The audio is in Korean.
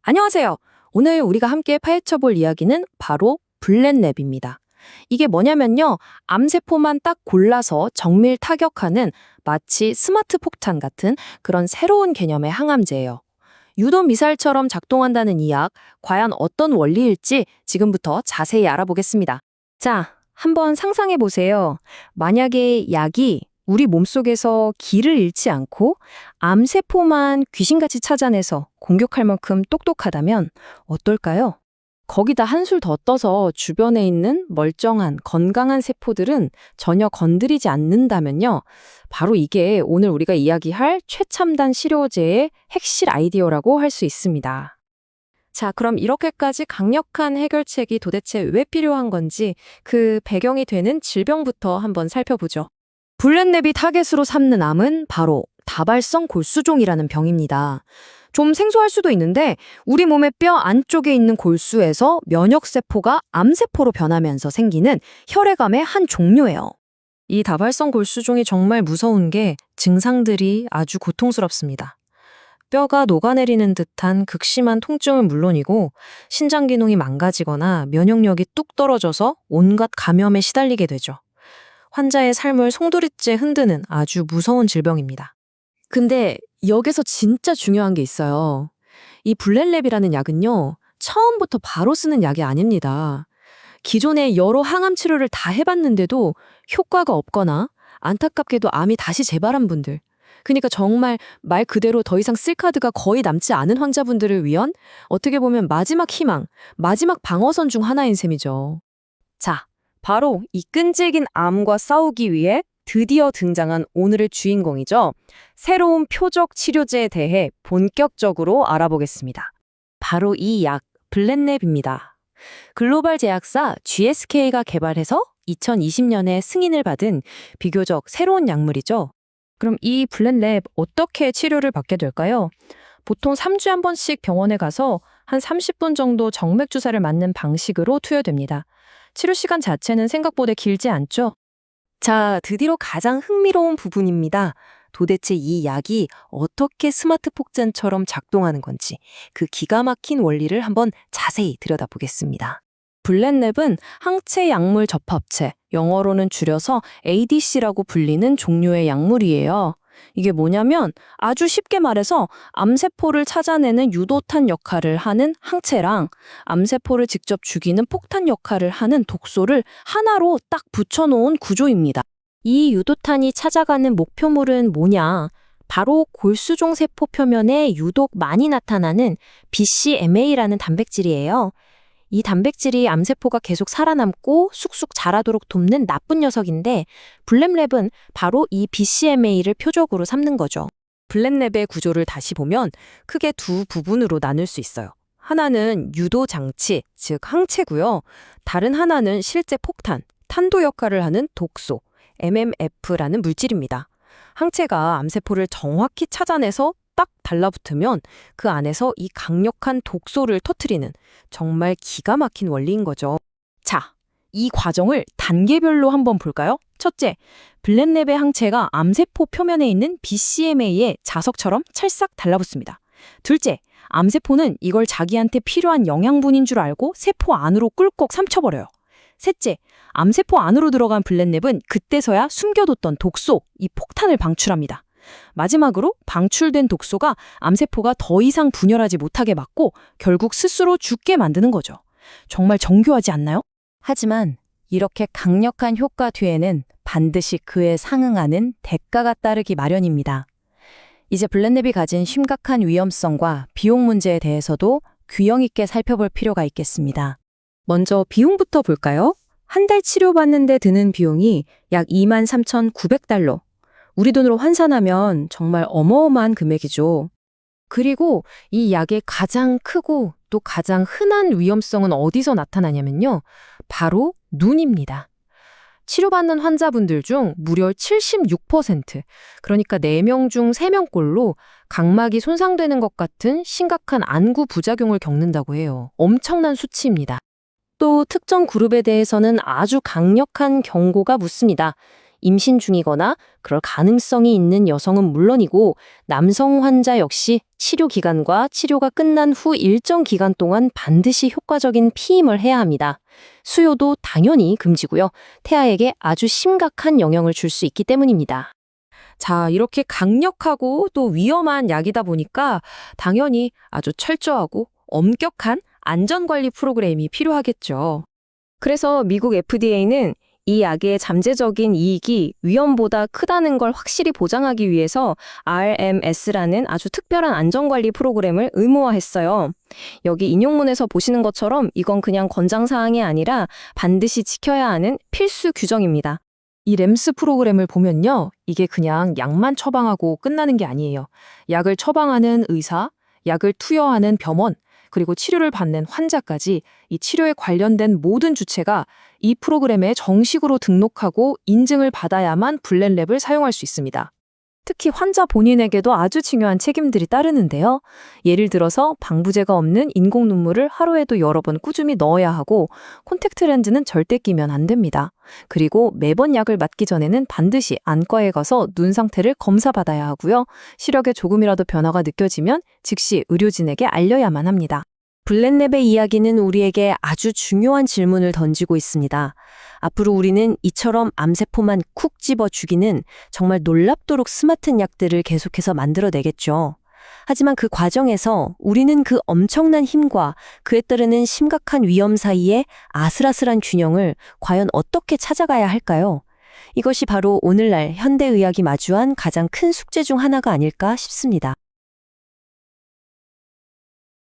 안녕하세요. 오늘 우리가 함께 파헤쳐 볼 이야기는 바로 블렛랩입니다. 이게 뭐냐면요. 암세포만 딱 골라서 정밀 타격하는 마치 스마트 폭탄 같은 그런 새로운 개념의 항암제예요. 유도 미사일처럼 작동한다는 이 약, 과연 어떤 원리일지 지금부터 자세히 알아보겠습니다. 자, 한번 상상해 보세요. 만약에 약이 우리 몸속에서 기를 잃지 않고 암세포만 귀신같이 찾아내서 공격할 만큼 똑똑하다면 어떨까요? 거기다 한술 더 떠서 주변에 있는 멀쩡한 건강한 세포들은 전혀 건드리지 않는다면요. 바로 이게 오늘 우리가 이야기할 최첨단 치료제의 핵심 아이디어라고 할 수 있습니다. 자, 그럼 이렇게까지 강력한 해결책이 도대체 왜 필요한 건지 그 배경이 되는 질병부터 한번 살펴보죠. 블렛랩이 타겟으로 삼는 암은 바로 다발성 골수종이라는 병입니다. 좀 생소할 수도 있는데 우리 몸의 뼈 안쪽에 있는 골수에서 면역세포가 암세포로 변하면서 생기는 혈액암의 한 종류예요. 이 다발성 골수종이 정말 무서운 게 증상들이 아주 고통스럽습니다. 뼈가 녹아내리는 듯한 극심한 통증은 물론이고 신장 기능이 망가지거나 면역력이 뚝 떨어져서 온갖 감염에 시달리게 되죠. 환자의 삶을 송두리째 흔드는 아주 무서운 질병입니다. 근데 여기서 진짜 중요한 게 있어요. 이 블렛랩이라는 약은요, 처음부터 바로 쓰는 약이 아닙니다. 기존에 여러 항암 치료를 다 해봤는데도 효과가 없거나 안타깝게도 암이 다시 재발한 분들, 그러니까 정말 말 그대로 더 이상 쓸 카드가 거의 남지 않은 환자분들을 위한 어떻게 보면 마지막 희망, 마지막 방어선 중 하나인 셈이죠. 자, 바로 이 끈질긴 암과 싸우기 위해 드디어 등장한 오늘의 주인공이죠. 새로운 표적 치료제에 대해 본격적으로 알아보겠습니다. 바로 이 약, 블렛랩입니다. 글로벌 제약사 GSK가 개발해서 2020년에 승인을 받은 비교적 새로운 약물이죠. 그럼 이 블렛랩 어떻게 치료를 받게 될까요? 보통 3주에 한 번씩 병원에 가서 한 30분 정도 정맥 주사를 맞는 방식으로 투여됩니다. 치료 시간 자체는 생각보다 길지 않죠? 자, 드디어 가장 흥미로운 부분입니다. 도대체 이 약이 어떻게 스마트 폭탄처럼 작동하는 건지 그 기가 막힌 원리를 한번 자세히 들여다보겠습니다. 블렛랩은 항체 약물 접합체, 영어로는 줄여서 ADC라고 불리는 종류의 약물이에요. 이게 뭐냐면 아주 쉽게 말해서 암세포를 찾아내는 유도탄 역할을 하는 항체랑 암세포를 직접 죽이는 폭탄 역할을 하는 독소를 하나로 딱 붙여놓은 구조입니다. 이 유도탄이 찾아가는 목표물은 뭐냐? 바로 골수종 세포 표면에 유독 많이 나타나는 BCMA라는 단백질이에요. 이 단백질이 암세포가 계속 살아남고 쑥쑥 자라도록 돕는 나쁜 녀석인데 블렛랩은 바로 이 BCMA를 표적으로 삼는 거죠. 블렛랩의 구조를 다시 보면 크게 두 부분으로 나눌 수 있어요. 하나는 유도 장치, 즉 항체고요. 다른 하나는 실제 폭탄, 탄도 역할을 하는 독소, MMF라는 물질입니다. 항체가 암세포를 정확히 찾아내서 딱 달라붙으면 그 안에서 이 강력한 독소를 터뜨리는 정말 기가 막힌 원리인 거죠. 자, 이 과정을 단계별로 한번 볼까요? 첫째, 블렛랩의 항체가 암세포 표면에 있는 BCMA에 자석처럼 찰싹 달라붙습니다. 둘째, 암세포는 이걸 자기한테 필요한 영양분인 줄 알고 세포 안으로 꿀꺽 삼켜버려요. 셋째, 암세포 안으로 들어간 블렛랩은 그때서야 숨겨뒀던 독소, 이 폭탄을 방출합니다. 마지막으로 방출된 독소가 암세포가 더 이상 분열하지 못하게 막고 결국 스스로 죽게 만드는 거죠. 정말 정교하지 않나요? 하지만 이렇게 강력한 효과 뒤에는 반드시 그에 상응하는 대가가 따르기 마련입니다. 이제 블렛랩이 가진 심각한 위험성과 비용 문제에 대해서도 균형 있게 살펴볼 필요가 있겠습니다. 먼저 비용부터 볼까요? 한 달 치료받는데 드는 비용이 약 23,900달러. 우리 돈으로 환산하면 정말 어마어마한 금액이죠. 그리고 이 약의 가장 크고 또 가장 흔한 위험성은 어디서 나타나냐면요. 바로 눈입니다. 치료받는 환자분들 중 무려 76%, 그러니까 4명 중 3명꼴로 각막이 손상되는 것 같은 심각한 안구 부작용을 겪는다고 해요. 엄청난 수치입니다. 또 특정 그룹에 대해서는 아주 강력한 경고가 묻습니다. 임신 중이거나 그럴 가능성이 있는 여성은 물론이고 남성 환자 역시 치료 기간과 치료가 끝난 후 일정 기간 동안 반드시 효과적인 피임을 해야 합니다. 수요도 당연히 금지고요. 태아에게 아주 심각한 영향을 줄 수 있기 때문입니다. 자, 이렇게 강력하고 또 위험한 약이다 보니까 당연히 아주 철저하고 엄격한 안전관리 프로그램이 필요하겠죠. 그래서 미국 FDA는 이 약의 잠재적인 이익이 위험보다 크다는 걸 확실히 보장하기 위해서 RMS라는 아주 특별한 안전관리 프로그램을 의무화했어요. 여기 인용문에서 보시는 것처럼 이건 그냥 권장사항이 아니라 반드시 지켜야 하는 필수 규정입니다. 이 램스 프로그램을 보면요. 이게 그냥 약만 처방하고 끝나는 게 아니에요. 약을 처방하는 의사, 약을 투여하는 병원, 그리고 치료를 받는 환자까지 이 치료에 관련된 모든 주체가 이 프로그램에 정식으로 등록하고 인증을 받아야만 블렌랩을 사용할 수 있습니다. 특히 환자 본인에게도 아주 중요한 책임들이 따르는데요. 예를 들어서 방부제가 없는 인공 눈물을 하루에도 여러 번 꾸준히 넣어야 하고 콘택트 렌즈는 절대 끼면 안 됩니다. 그리고 매번 약을 맞기 전에는 반드시 안과에 가서 눈 상태를 검사받아야 하고요. 시력에 조금이라도 변화가 느껴지면 즉시 의료진에게 알려야만 합니다. 블렌랩의 이야기는 우리에게 아주 중요한 질문을 던지고 있습니다. 앞으로 우리는 이처럼 암세포만 쿡 집어 죽이는 정말 놀랍도록 스마트한 약들을 계속해서 만들어내겠죠. 하지만 그 과정에서 우리는 그 엄청난 힘과 그에 따르는 심각한 위험 사이의 아슬아슬한 균형을 과연 어떻게 찾아가야 할까요? 이것이 바로 오늘날 현대의학이 마주한 가장 큰 숙제 중 하나가 아닐까 싶습니다.